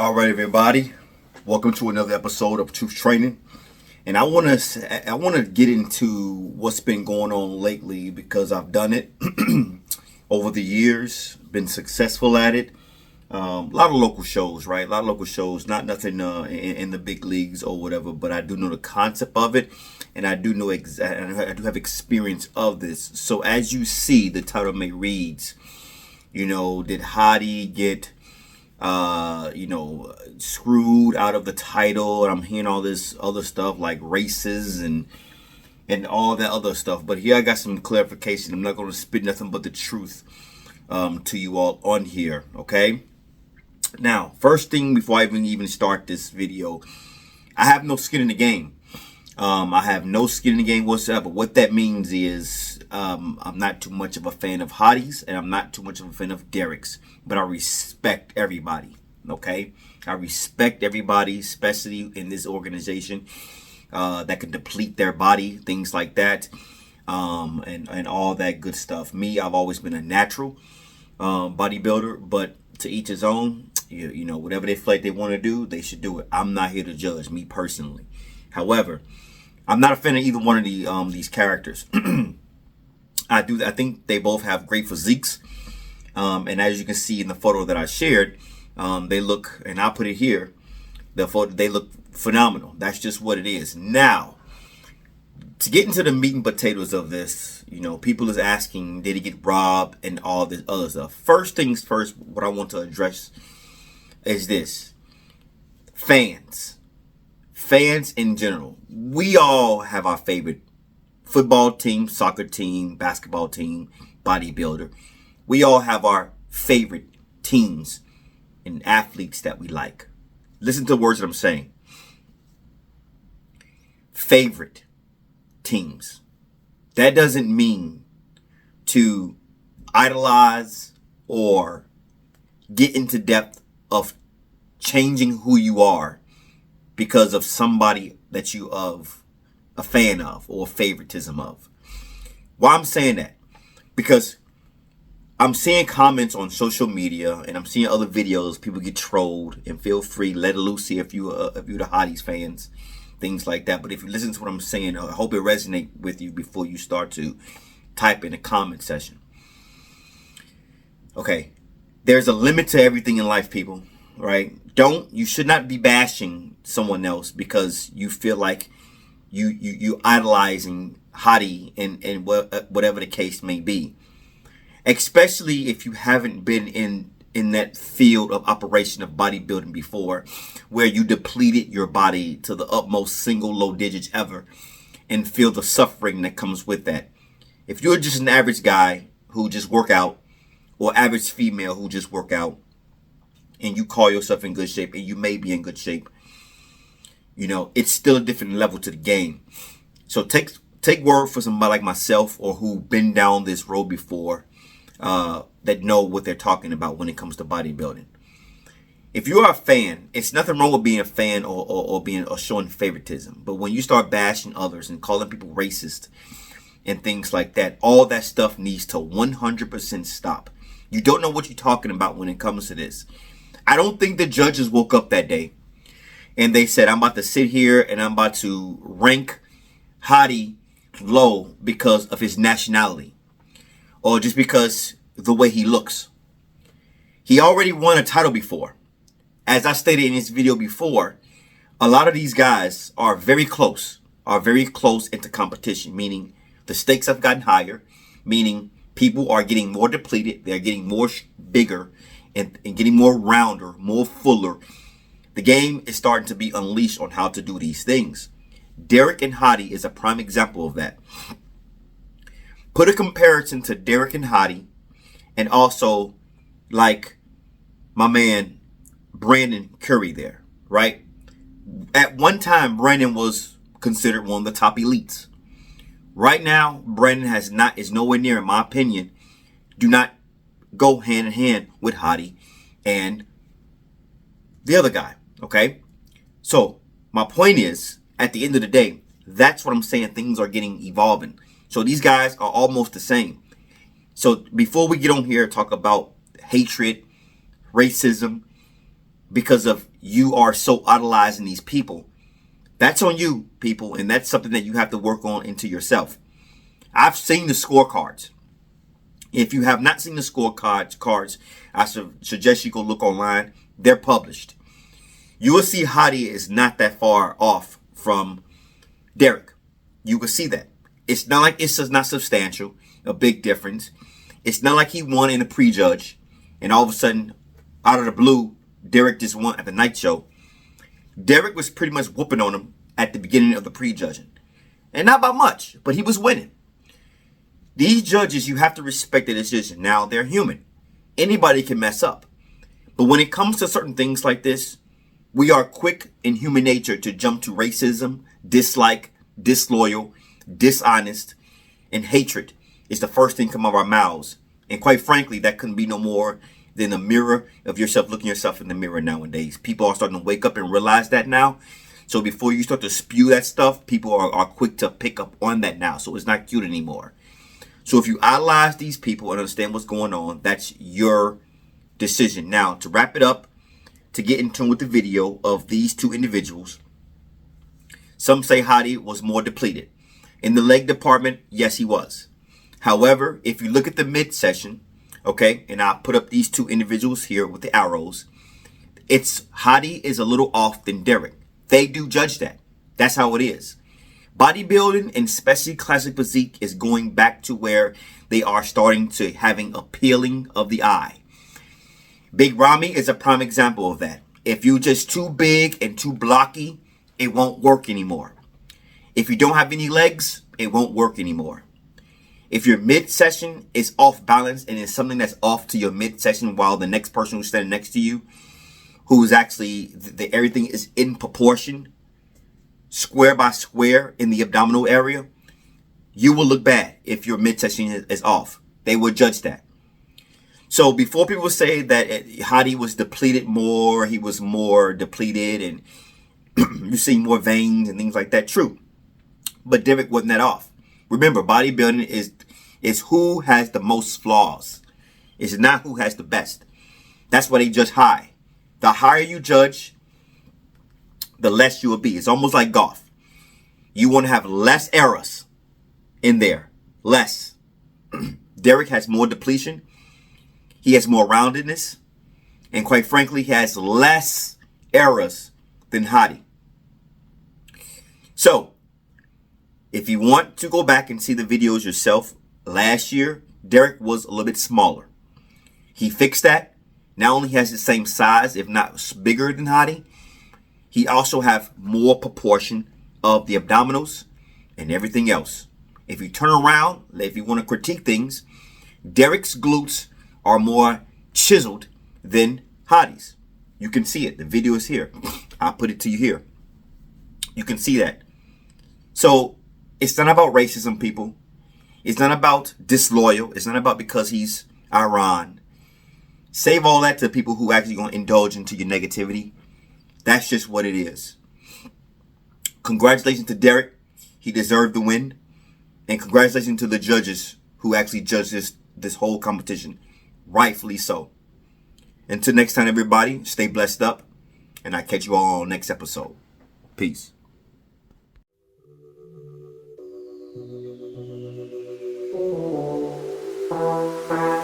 All right, everybody. Welcome to another episode of Truth Training. And I want to get into what's been going on lately because I've done it over the years, been successful at it. A lot of local shows, right? A lot of local shows, not nothing in the big leagues or whatever, but I do know the concept of it, and I do know I do have experience of this. So as you see, the title may reads, did Hadi get screwed out of the title? And I'm hearing all this other stuff like races and all that other stuff. But here I got some clarification. I'm not going to spit nothing but the truth to you all on here, okay? Now, first thing before I even start this video, I have no skin in the game. I have no skin in the game whatsoever. What that means is I'm not too much of a fan of Hadi's, and I'm not too much of a fan of Derek's, but I respect everybody, okay? I respect everybody, especially in this organization that can deplete their body, things like that, and all that good stuff. Me, I've always been a natural bodybuilder, but to each his own. Whatever they feel like they want to do, they should do it. I'm not here to judge, me personally. However, I'm not a fan of either one of these characters. I think they both have great physiques, and as you can see in the photo that I shared, they look, and I'll put it here, they look phenomenal. That's just what it is. Now, to get into the meat and potatoes of this, people is asking, did he get robbed and all this other stuff. First things first, what I want to address is this. Fans in general, we all have our favorite football team, soccer team, basketball team, bodybuilder. We all have our favorite teams and athletes that we like. Listen to the words that I'm saying. Favorite teams. That doesn't mean to idolize or get into depth of changing who you are because of somebody that you of a fan of or favoritism of. Why I'm saying that? Because I'm seeing comments on social media and I'm seeing other videos, people get trolled, and feel free, let it loose here if you're the Hadi's fans, things like that. But if you listen to what I'm saying, I hope it resonates with you before you start to type in the comment section. Okay, there's a limit to everything in life, people, right? You should not be bashing someone else because you feel like you idolizing Hadi and whatever the case may be. Especially if you haven't been in that field of operation of bodybuilding before, where you depleted your body to the utmost single low digits ever and feel the suffering that comes with that. If you're just an average guy who just work out, or average female who just work out, and you call yourself in good shape, and you may be in good shape, it's still a different level to the game. So take word for somebody like myself or who've been down this road before, that know what they're talking about when it comes to bodybuilding. If you are a fan, it's nothing wrong with being a fan or showing favoritism. But when you start bashing others and calling people racist and things like that, all that stuff needs to 100% stop. You don't know what you're talking about when it comes to this. I don't think the judges woke up that day and they said, I'm about to sit here and I'm about to rank Hadi low because of his nationality or just because the way he looks. He already won a title before. As I stated in this video before, a lot of these guys are very close into competition, meaning the stakes have gotten higher, meaning people are getting more depleted, they're getting more bigger and getting more rounder, more fuller. The game is starting to be unleashed on how to do these things. Derek and Hadi is a prime example of that. Put a comparison to Derek and Hadi and also like my man Brandon Curry there, right? At one time, Brandon was considered one of the top elites. Right now, Brandon is nowhere near, in my opinion, do not go hand in hand with Hadi and the other guy, okay? So my point is, at the end of the day, that's what I'm saying. Things are evolving. So these guys are almost the same. So before we get on here and talk about hatred, racism, because of you are so idolizing these people. That's on you, people, and that's something that you have to work on into yourself. I've seen the scorecards. If you have not seen the scorecards, I suggest you go look online. They're published. You will see Hadi is not that far off from Derek. You will see that. It's not like it's not substantial, a big difference. It's not like he won in a prejudge, and all of a sudden, out of the blue, Derek just won at the night show. Derek was pretty much whooping on him at the beginning of the prejudging. And not by much, but he was winning. These judges, you have to respect the decision. Now, they're human. Anybody can mess up. But when it comes to certain things like this, we are quick in human nature to jump to racism, dislike, disloyal, dishonest, and hatred. It's the first thing come out of our mouths. And quite frankly, that couldn't be no more than a mirror of yourself looking yourself in the mirror nowadays. People are starting to wake up and realize that now. So before you start to spew that stuff, people are quick to pick up on that now. So it's not cute anymore. So if you idolize these people and understand what's going on, that's your decision. Now, to wrap it up, to get in tune with the video of these two individuals, some say Hadi was more depleted. In the leg department, yes, he was. However, if you look at the mid-session, okay, and I'll put up these two individuals here with the arrows, it's Hadi is a little off than Derek. They do judge that. That's how it is. Bodybuilding and especially classic physique is going back to where they are starting to having appealing of the eye. Big Ramy is a prime example of that. If you're just too big and too blocky, it won't work anymore. If you don't have any legs, it won't work anymore. If your mid-session is off balance and it's something that's off to your mid-session while the next person who's standing next to you, who's actually, everything is in proportion, square by square in the abdominal area, you will look bad if your mid-session is off. They will judge that. So before people say that Hadi was depleted more, he was more depleted and you see more veins and things like that, true. But Derek wasn't that off. Remember, bodybuilding is who has the most flaws. It's not who has the best. That's why they judge high. The higher you judge, the less you will be. It's almost like golf. You want to have less errors in there. Less. Derek has more depletion. He has more roundedness. And quite frankly, he has less errors than Hadi. So, if you want to go back and see the videos yourself, last year, Derek was a little bit smaller. He fixed that. Not only has the same size, if not bigger than Hadi, he also have more proportion of the abdominals and everything else. If you turn around, if you want to critique things, Derek's glutes are more chiseled than Hadi's. You can see it. The video is here. I'll put it to you here. You can see that. So, it's not about racism, people. It's not about disloyal. It's not about because he's Iran. Save all that to people who actually going to indulge into your negativity. That's just what it is. Congratulations to Derek. He deserved the win. And congratulations to the judges who actually judged this whole competition. Rightfully so. Until next time, everybody, stay blessed up. And I'll catch you all on the next episode. Peace. Oh,